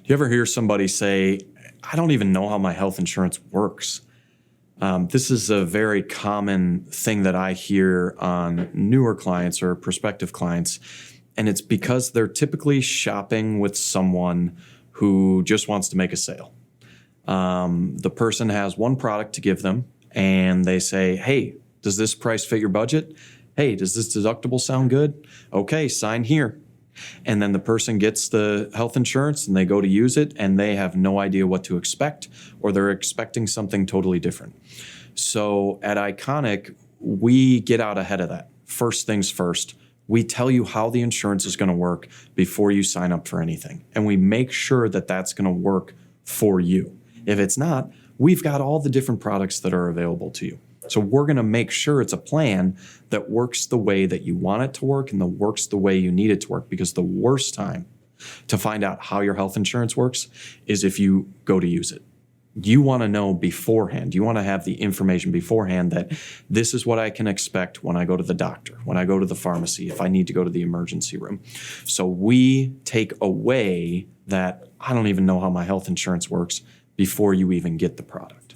You ever hear somebody say, I don't even know how my health insurance works? This is a very common thing that I hear on newer clients or prospective clients, and it's because they're typically shopping with someone who just wants to make a sale. The person has one product to give them, and they say, hey, does this price fit your budget? Hey, does this deductible sound good? Okay, sign here. And then the person gets the health insurance and they go to use it and they have no idea what to expect, or they're expecting something totally different. So at Iconic, we get out ahead of that. First things first, we tell you how the insurance is going to work before you sign up for anything. And we make sure that that's going to work for you. If it's not, we've got all the different products that are available to you. So we're going to make sure it's a plan that works the way that you want it to work and that works the way you need it to work. Because the worst time to find out how your health insurance works is if you go to use it. You want to know beforehand. You want to have the information beforehand that this is what I can expect when I go to the doctor, when I go to the pharmacy, if I need to go to the emergency room. So we take away that I don't even know how my health insurance works before you even get the product.